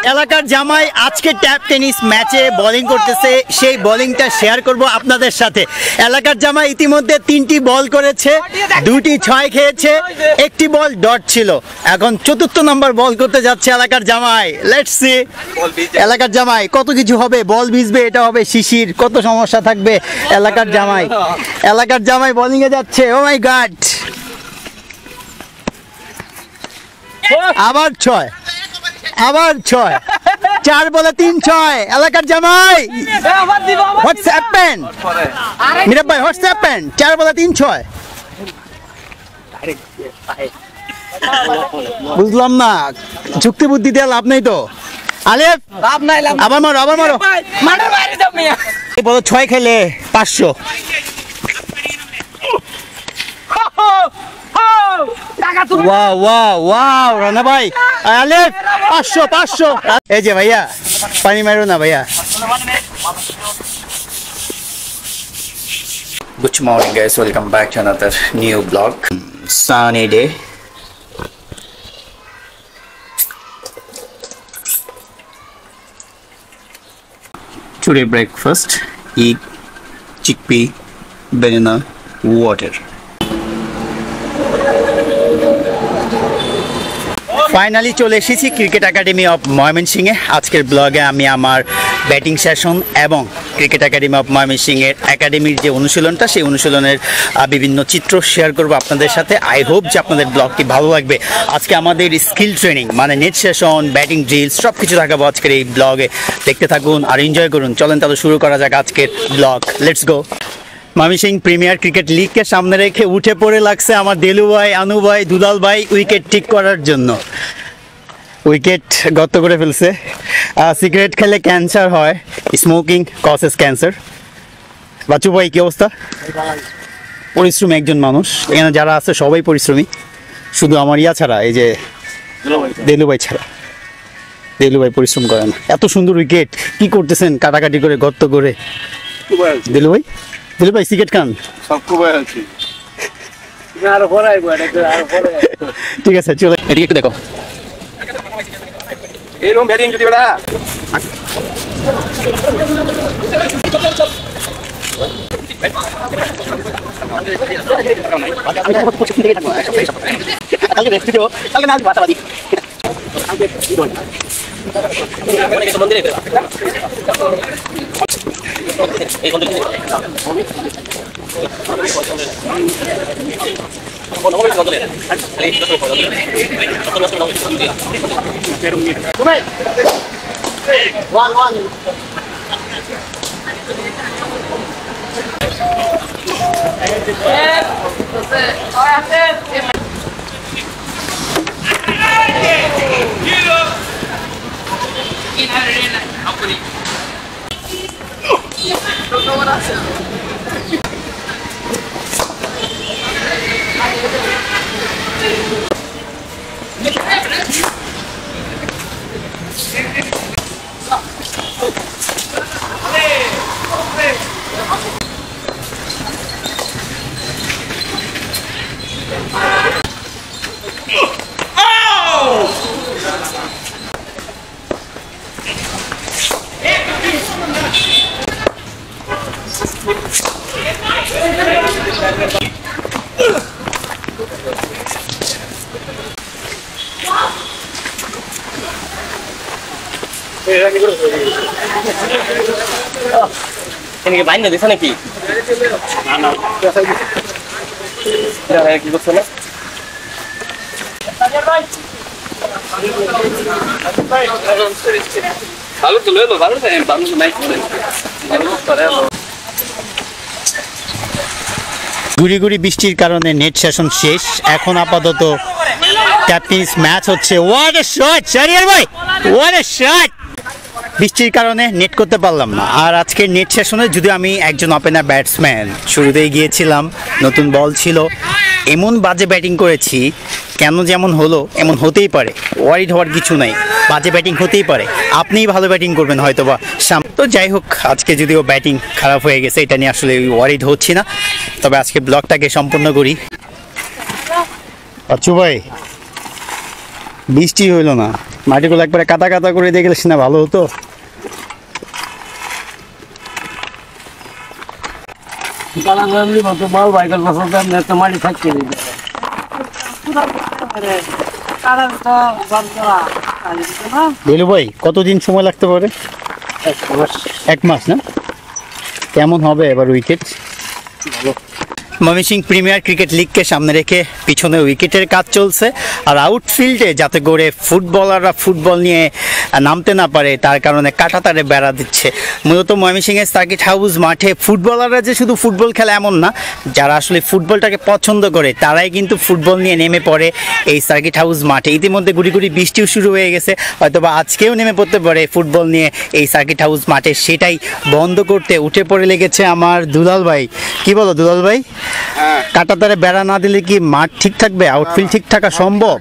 এলাকার জামাই আজকে ট্যাপ টেনিস ম্যাচে বোলিং করতেছে, সেই বোলিংটা শেয়ার করব আপনাদের সাথে। এলাকার জামাই ইতিমধ্যে 3টি বল করেছে, 2টি 6 খেয়েছে, 1টি বল ডট ছিল। এখন 4র্থ নম্বর বল করতে যাচ্ছে এলাকার জামাই। লেটস সি এলাকার জামাই কত কিছু হবে, বল ভিজবে, এটা হবে শিশির, কত সমস্যা থাকবে। এলাকার জামাই বোলিং এ যাচ্ছে। ও মাই গড, আবার 6, 4 বলে 3 6। এলাকার জামাই হোয়াটস হ্যাপেন মিরাব ভাই, হোয়াটস হ্যাপেন? 4 বলে 3 6। বুঝলাম না, যুক্তি বুদ্ধি দিয়ে লাভ নেই তো। আলেফ আবার মারো। এই বলো 6 খেলে 500। ওয়াও রানা ভাই, আলেফ 500। এই যে ভাইয়া পানি মারো না ভাইয়া। Good morning guys, welcome back to another new vlog. Sunny day. Today breakfast, egg, chickpea, banana, water. Finally চলে এসেছি ক্রিকেট একাডেমি অফ ময়মনসিংহে। আজকের ব্লগে আমি আমার ব্যাটিং সেশন এবং ক্রিকেট একাডেমি অফ ময়মনসিংহের একাডেমির যে অনুশীলনটা, সেই অনুশীলনের বিভিন্ন চিত্র শেয়ার করব আপনাদের সাথে। আই হোপ যে আপনাদের ব্লগটি ভালো লাগবে। আজকে আমাদের স্কিল ট্রেনিং মানে নেট সেশন, ব্যাটিং ড্রিল সব কিছু দেখাবো আজকের এই ব্লগে। দেখতে থাকুন আর এনজয় করুন। চলেন তাহলে শুরু করা যাক আজকের blog. Let's go. Mymensingh premier cricket লিগকে সামনে রেখে উঠে পড়ে লাগছে আমার দেলু ভাই, আনু ভাই, দুলাল ভাই উইকেট ঠিক করার জন্য। উইকেট গর্ত করে ফেলছে। সিগারেট খেলে ক্যান্সার হয়, স্মোকিং কজেস ক্যান্সার। বাচু ভাই কি অবস্থা? পরিশ্রমী একজন মানুষ, এখানে যারা আছে সবাই পরিশ্রমী, শুধু আমার ছাড়া, এই যে দেলু ভাই ছাড়া। দেলু ভাই পরিশ্রম করে না। এত সুন্দর উইকেট কি করতেছেন কাটাকাটি করে গর্ত করে? দেলু ভাই সিগারেট খান? ঠিক আছে চলো এদিকে একটু দেখো। এরকম ব্যাটিং যদি বেটা এদিকে বাইন না দিছ নাকি? না কি করছ না? ভালো তো লইলো, ভালো তো নাই গুড়ি গুড়ি বৃষ্টির কারণে নেট সেশন শেষ। এখন আপাতত ট্যাপ টেনিস ম্যাচ হচ্ছে। হোয়াট এ শট শাহরিয়ার ভাই, হোয়াট এ শট! বৃষ্টির কারণে নেট করতে পারলাম না। আর আজকের নেট সেশনে যদি আমি একজন ওপেনার ব্যাটসম্যান, শুরুতেই গিয়েছিলাম, নতুন বল ছিল, এমন বাজে ব্যাটিং করেছি, কেন যেমন হলো এমন হতেই পারে, ওয়ারিড হওয়ার কিছু নাই, বাজে ব্যাটিং হতেই পারে, আপনিই ভালো ব্যাটিং করবেন হয়তো বা। তো যাই হোক, আজকে যদিও ব্যাটিং খারাপ হয়ে গেছে, এটা নিয়ে আসলে ওয়ারিড হচ্ছি না। তবে আজকে ব্লগটাকে সম্পূর্ণ করি। আচ্ছু ভাই, বৃষ্টি হইল না, মাটিগুলো একবারে কাদা কাদা করে দিয়ে গেলে না ভালো হতো। দিলু ভাই কতদিন সময় লাগতে পারে? 1 মাস না? কেমন হবে এবার উইকেট? ময়মনসিংহ প্রিমিয়ার ক্রিকেট লিগকে সামনে রেখে পিছনে উইকেটের কাজ চলছে, আর আউটফিল্ডে যাতে করে ফুটবলাররা ফুটবল নিয়ে নামতে না পারে তার কারণে কাঁটাতারে বেড়া দিচ্ছে। মূলত ময়মনসিংহের সার্কিট হাউস মাঠে ফুটবলাররা যে শুধু ফুটবল খেলে এমন না, যারা আসলে ফুটবলটাকে পছন্দ করে তারাই কিন্তু ফুটবল নিয়ে নেমে পড়ে এই সার্কিট হাউস মাঠে। ইতিমধ্যে গুড়ি গুড়ি বৃষ্টিও শুরু হয়ে গেছে, হয়তোবা আজকেও নেমে পড়তে পারে ফুটবল নিয়ে এই সার্কিট হাউস মাঠে। সেটাই বন্ধ করতে উঠে পড়ে লেগেছে আমার দুলাল ভাই। কি বলো দুলাল ভাই? কাঁটাতারে বেড়া না দিলে কি মাঠ ঠিক থাকবে? আউটফিল্ড ঠিক থাকা সম্ভব?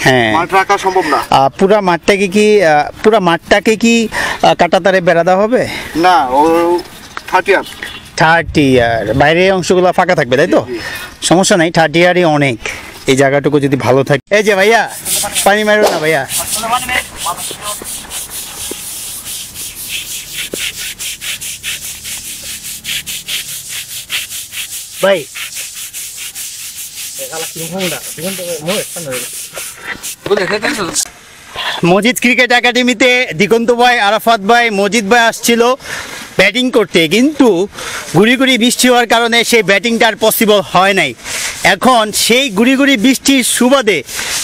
হ্যাঁ, মাঠ রাখা সম্ভব না। পুরা মাঠটাকে কি কাঁটাতারে বেড়া দেওয়া হবে? না, ও 30 ইয়ার বাইরের অংশগুলো ফাঁকা থাকবে, তাই তো? সমস্যা নাই, 30 ইয়ারই অনেক। এই জায়গাটুকু যদি ভালো থাকে। এই যে ভাইয়া পানি মারো না ভাইয়া। ভাই মজিদ ক্রিকেট একাডেমিতে দিগন্ত ভাই, আরাফাত ভাই, মজিদ ভাই আসছিল ব্যাটিং করতে, কিন্তু গুড়ি গুড়ি বৃষ্টি হওয়ার কারণে সেই ব্যাটিংটা আর পসিবল হয় নাই। এখন সেই গুড়ি গুড়ি বৃষ্টির সুবাদে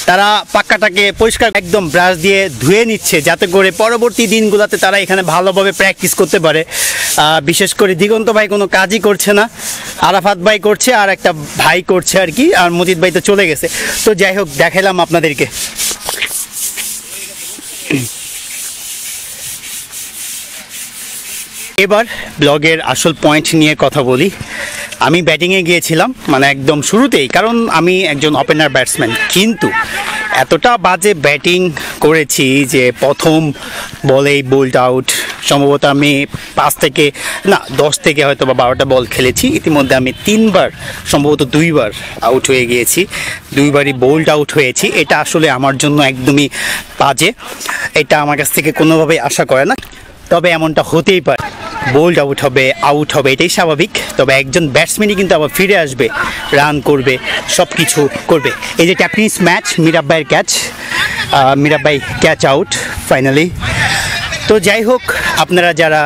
তারা পাক্কাটাকে পরিষ্কার একদম ব্রাশ দিয়ে ধুয়ে নিচ্ছে, যাতে করে পরবর্তী দিনগুলোতে তারা এখানে ভালোভাবে প্র্যাকটিস করতে পারে। বিশেষ করে দিগন্ত ভাই কোনো কাজই করছে না, আরাফাত ভাই করছে আর একটা ভাই করছে আর কি, আর মজিদ ভাই তো চলে গেছে। তো যাই হোক, দেখালাম আপনাদেরকে। এবার ব্লগের আসল পয়েন্ট নিয়ে কথা বলি। আমি ব্যাটিংয়ে গিয়েছিলাম মানে একদম শুরুতেই, কারণ আমি একজন ওপেনার ব্যাটসম্যান, কিন্তু এতটা বাজে ব্যাটিং করেছি যে প্রথম বলেই বোল্ড আউট। সম্ভবত আমি 10 থেকে হয়তো বা 12টা বল খেলেছি, ইতিমধ্যে আমি 3বার সম্ভবত 2বার আউট হয়ে গিয়েছি, 2বারই বোল্ড আউট হয়েছি। এটা আসলে আমার জন্য একদমই বাজে, এটা আমার কাছ থেকে কোনোভাবেই আশা করে না। তবে এমনটা হতেই পারে, বোল্ড আউট হবে এটাই স্বাভাবিক। তবে একজন ব্যাটসম্যানই কিন্তু আবার ফিরে আসবে, রান করবে, সব কিছু করবে। এই যে ট্যাপনিস ম্যাচ, মিরাব্বাইয়ের ক্যাচ, মিরাব্বাই ক্যাচ আউট ফাইনালি। তো যাই হোক, আপনারা যারা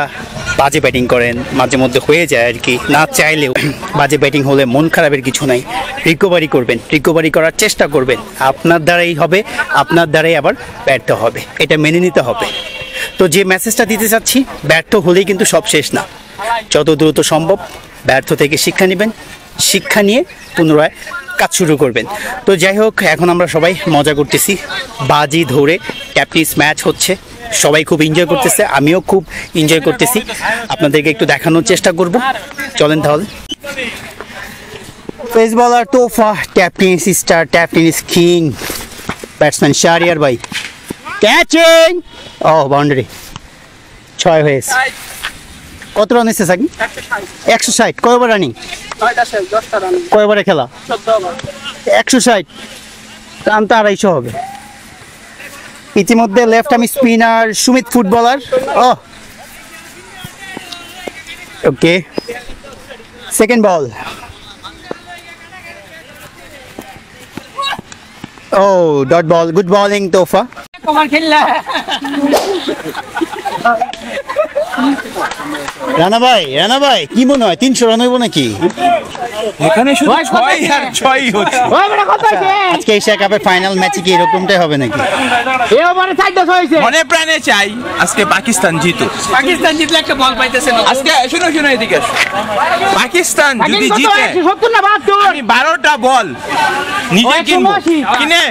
বাজে ব্যাটিং করেন, মাঝে মধ্যে হয়ে যায় আর কি, না চাইলেও বাজে ব্যাটিং হলে মন খারাপের কিছু নাই, রিকভারি করবেন, রিকভারি করার চেষ্টা করবেন। আপনার দ্বারাই হবে, আপনার দ্বারাই আবার ব্যর্থ হবে, এটা মেনে নিতে হবে। তো যে মেসেজটা দিতে চাচ্ছি, ব্যর্থ হলেই কিন্তু সব শেষ না। যত দ্রুত সম্ভব ব্যর্থ থেকে শিক্ষা নেবেন, শিক্ষা নিয়ে পুনরায় কাজ শুরু করবেন। তো যাই হোক, এখন আমরা সবাই মজা করতেছি, বাজি ধরে ট্যাপনিস ম্যাচ হচ্ছে, সবাই খুব এনজয় করতেছে, আমিও খুব এনজয় করতেছি। আপনাদেরকে একটু দেখানোর চেষ্টা করব, চলেন তাহলে। Pace bowler Tofa, tape tennis star, tape tennis king, batsman Shahriar ভাই ক্যাচিং, ও বাউন্ডারি, 6 হয়েছে। কত রান এসেছে সাকিব? 160। কয়বার রানিং? কয়বারে খেলা? 160 রান তো 250 হবে। ইতিমধ্যে left arm spinner Sumit footballer, okay, second ball, dot ball, good bowling Tofa. Rana ভাই কি মনে হয় 300 রান হইব নাকি? এখানে শুধু 6 আর 6ই হচ্ছে। আজকে এশিয়া কাপের ফাইনাল ম্যাচে কি এরকমটাই হবে নাকি? মনে প্রাণে চাই আজকে পাকিস্তান জিতুক। পাকিস্তান জিতলে একটা বল পাইতেছে না। আজকে শুনো এদিকে আসো। পাকিস্তান যদি জিতে আমি 12টা বল নিজে কিনবো, কিনে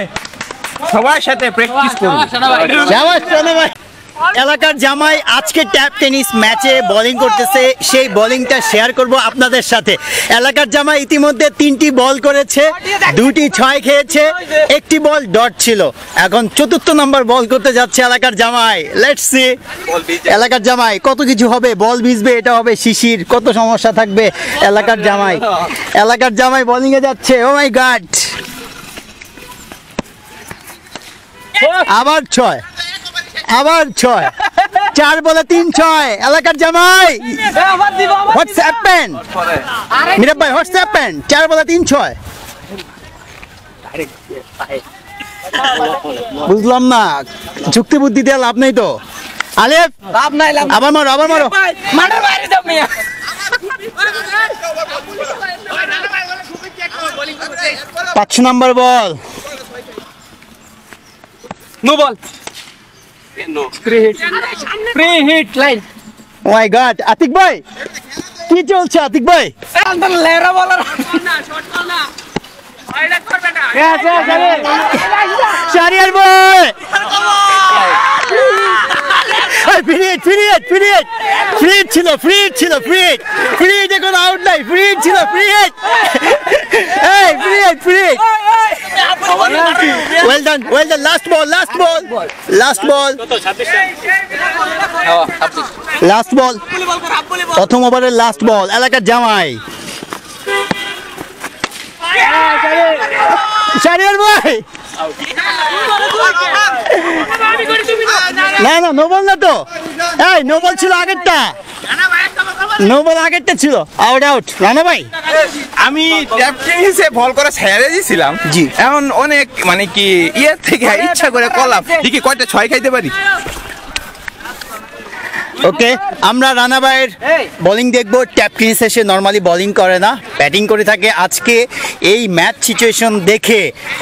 সবার সাথে প্র্যাকটিস করব। এলাকার জামাই আজকে ট্যাপ টেনিস ম্যাচে বোলিং করতেছে, সেই বোলিংটা শেয়ার করব আপনাদের সাথে। এলাকার জামাই ইতিমধ্যে 3টি বল করেছে, 2টি 6 খেয়েছে, 1টি বল ডট ছিল। এখন 4র্থ নম্বর বল করতে যাচ্ছে এলাকার জামাই। লেটস সি এলাকার জামাই কত কিছু হবে, বল ভিজবে, এটা হবে শিশির, কত সমস্যা থাকবে। এলাকার জামাই বোলিং এ যাচ্ছে, ও মাই গড। আবার 6 আবার 6 4 বলে 3 6 এলাকার জামাই হোয়াটস হ্যাপেন মিরাব ভাই হোয়াটস হ্যাপেন 4 বলে 3 6 বুঝলাম না যুক্তি বুদ্ধি দিয়ে লাভ নেই তো আলেফ লাভ নাই লাভ আবার মারো মাঠের বাইরে যাও মিয়া 5 number ball no ball free hit line oh my god Atik ভাই কি চলছে আতিক ভাই লেরা বলার শারিয়ার বয় ফ্রি এখন আউট নাই ফ্রি ছিল ওয়েল ডান লাস্ট বল প্রথম ওভারের লাস্ট বল এলাকার জামাই শারিয়ার ভাই না নো বল না তো এই নো বল ছিল আগেরটা ছিল আউট রানা ভাই আমি ক্যাপ্টেন হিসেবে বল করে ছেড়ে দিয়েছিলাম জি। এখন অনেক মানে কি ইয়ে থেকে ইচ্ছা করে কলাম দেখি কয়টা 6 খাইতে পারি। ওকে আমরা রানা ভাইয়ের বোলিং দেখবো। ট্যাপ টেনিস এসে নর্মালি বোলিং করে না, ব্যাটিং করে থাকে। আজকে এই ম্যাচ সিচুয়েশন দেখে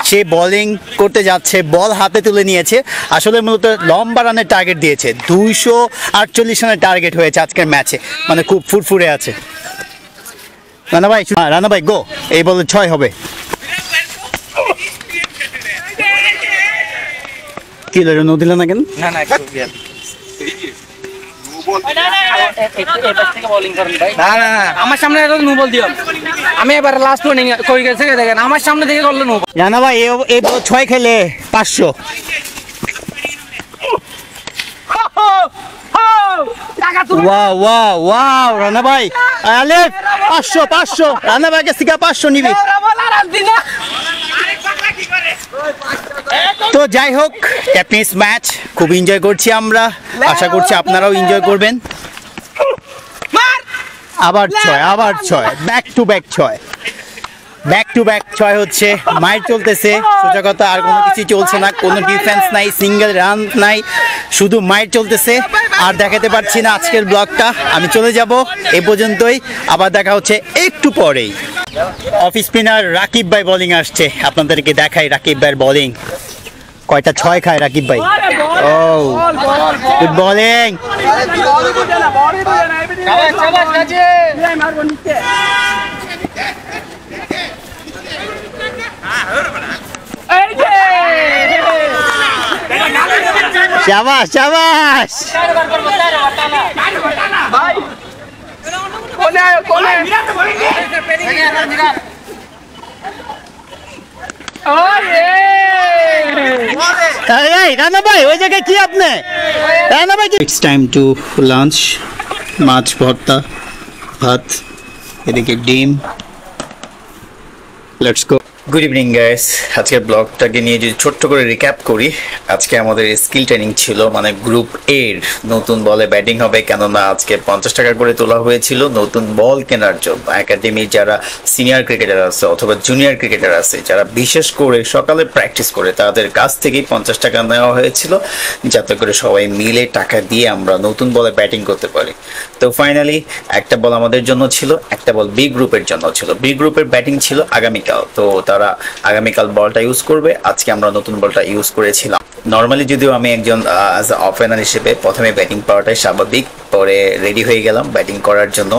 সে বোলিং করতে যাচ্ছে, বল হাতে তুলে নিয়েছে। আসলে মূলত লম্বা রানের টার্গেট দিয়েছে, 248 রানের টার্গেট হয়েছে আজকের ম্যাচে, মানে খুব ফুরফুরে আছে। রানা ভাই গো, এই বলে 6 হবে। কি ধরে নো দিল না কেন? না আমার সামনে নো বল দিও, আমি এবার লাস্ট ওয়ার্নিং কই গেছে দেখেন, আমার সামনে থেকে করলে নো। রানা ভাই এই 6 খেলে 500। ওয়াও রানা ভাই, আলেফ 500 রানা ভাইকে সিগা 500 নিবি। তো যাই হোক, টেনিস ম্যাচ খুব এনজয় করছি আমরা, আশা করছি আপনারাও এনজয় করবেন। আবার 6 ব্যাক টু ব্যাক 6 হচ্ছে। মাইট চলতেছে, সোজা কথা, আর কোনো কিছু চলছে না, কোনো ডিফেন্স নাই, সিঙ্গেল রান নাই, শুধু মাইট চলতেছে। আর দেখাতে পারছি না আজকের ব্লগটা, আমি চলে যাব এ পর্যন্তই। আবার দেখা হচ্ছে একটু পরেই। অফ স্পিনার রাকিব ভাই বোলিং আসছে, আপনাদেরকে দেখাই রাকিব ভাইয়ের বোলিং। কয়টা 6 খায় রাকিব ভাই। ও গুড বোলিং। শাবাশ রানা ভাই, ওই জায়গায় কি আপনি? রানা ভাই, ইটস টাইম টু লাঞ্চ। মাছ ভর্তা, ভাত, এদিকে ডিম। Let's go. Good evening guys, আজকের ব্লগটাকে নিয়ে যদি ছোট্ট করে রিক্যাপ করি, আজকে আমাদের স্কিল ট্রেনিং ছিল, মানে গ্রুপ এর নতুন বলে ব্যাটিং হবে, কেননা আজকে 50 টাকা করে তোলা হয়েছিল নতুন বল কেনার জন্য। একাডেমির যারা সিনিয়র ক্রিকেটার আছে অথবা জুনিয়র ক্রিকেটার আছে, যারা বিশেষ করে সকালে প্র্যাকটিস করে, তাদের কাছ থেকেই 50 টাকা নেওয়া হয়েছিল, যাতে করে সবাই মিলে টাকা দিয়ে আমরা নতুন বলে ব্যাটিং করতে পারি। তো ফাইনালি একটা বল আমাদের জন্য ছিল, একটা বল বি গ্রুপের জন্য ছিল। বি গ্রুপের ব্যাটিং ছিল আগামীকাল, তো তারা আগামীকাল বলটা ইউজ করবে। আজকে আমরা নতুন বলটা ইউজ করেছিলাম। নর্মালি যদিও আমি একজন অ্যাজ এ ওপেনার হিসেবে প্রথমে ব্যাটিং পাওয়াটাই স্বাভাবিক, পরে রেডি হয়ে গেলাম ব্যাটিং করার জন্য,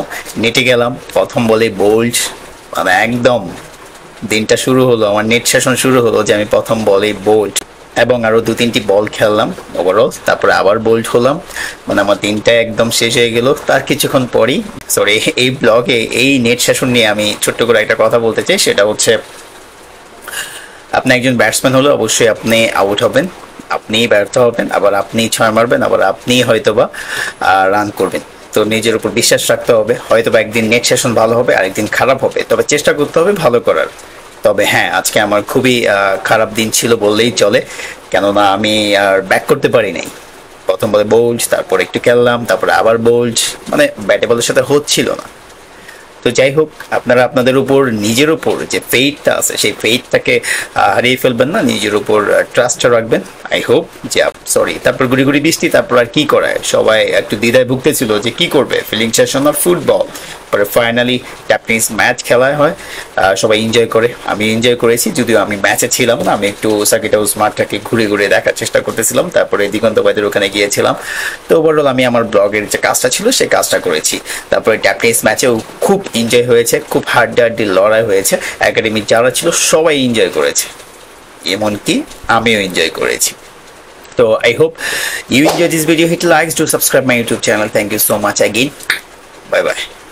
নেটে গেলাম, প্রথম বলে বোল্ড, মানে একদম দিনটা শুরু হলো, আমার নেট সেশন শুরু হলো যে আমি প্রথম বলে বোল্ড, এবং আরও 2-3টি বল খেললাম ওভারঅল, তারপরে আবার বোল্ড হলাম, মানে আমার দিনটা একদম শেষ হয়ে গেল। তার কিছুক্ষণ পরই এই ব্লগে এই নেট সেশন নিয়ে আমি ছোট্ট করে একটা কথা বলতে চাই। সেটা হচ্ছে, আপনি একজন ব্যাটসম্যান হলে অবশ্যই আপনি আউট হবেন, আপনিই ব্যর্থ হবেন, আবার আপনিই 6 মারবেন, আবার আপনিই হয়তোবা রান করবেন। তো নিজের উপর বিশ্বাস রাখতে হবে। হয়তোবা একদিন নেট সেশন ভালো হবে, আরেকদিন খারাপ হবে, তবে চেষ্টা করতে হবে ভালো করার। তবে হ্যাঁ, আজকে আমার খুবই খারাপ দিন ছিল বললেই চলে, কেননা আমি আর ব্যাক করতে পারি নাই। প্রথম বলে বোল্ড, তারপর একটু খেললাম, তারপরে আবার বোল্ড, মানে ব্যাটে বলের সাথে হচ্ছিল না। তো যাই হোক, আপনারা আপনাদের উপর, নিজের উপর যে ফেইথটা আছে সেই ফেইথটাকে হারিয়ে ফেলবেন না, নিজের উপর ট্রাস্টটা রাখবেন। আই হোপ যে সরি, তারপর গুড়ি গুড়ি বৃষ্টি, তারপর আর কি করায়, সবাই একটু দ্বিধায় ভুগতেছিল যে কি করবে, ফিলিং সেশন আর ফুটবল। পরে ফাইনালি ট্যাপনিস ম্যাচ খেলায় হয়, সবাই এনজয় করে, আমি এনজয় করেছি, যদিও আমি ম্যাচে ছিলাম না, আমি একটু সার্কিট হাউস মাঠটাকে ঘুরে ঘুরে দেখার চেষ্টা করতেছিলাম, তারপরে দিগন্ত ভাইদের ওখানে গিয়েছিলাম। তো ওভারঅল আমি আমার ব্লগের যে কাজটা ছিল সেই কাজটা করেছি। তারপরে ট্যাপনিস ম্যাচেও খুব এনজয় হয়েছে, খুব হাড্ডাহাড্ডি লড়াই হয়েছে, একাডেমির যারা ছিল সবাই এনজয় করেছে, এমনকি আমিও এনজয় করেছি। তো I hope you enjoy this video. Hit likes, do subscribe my YouTube channel. Thank you so much again. Bye bye.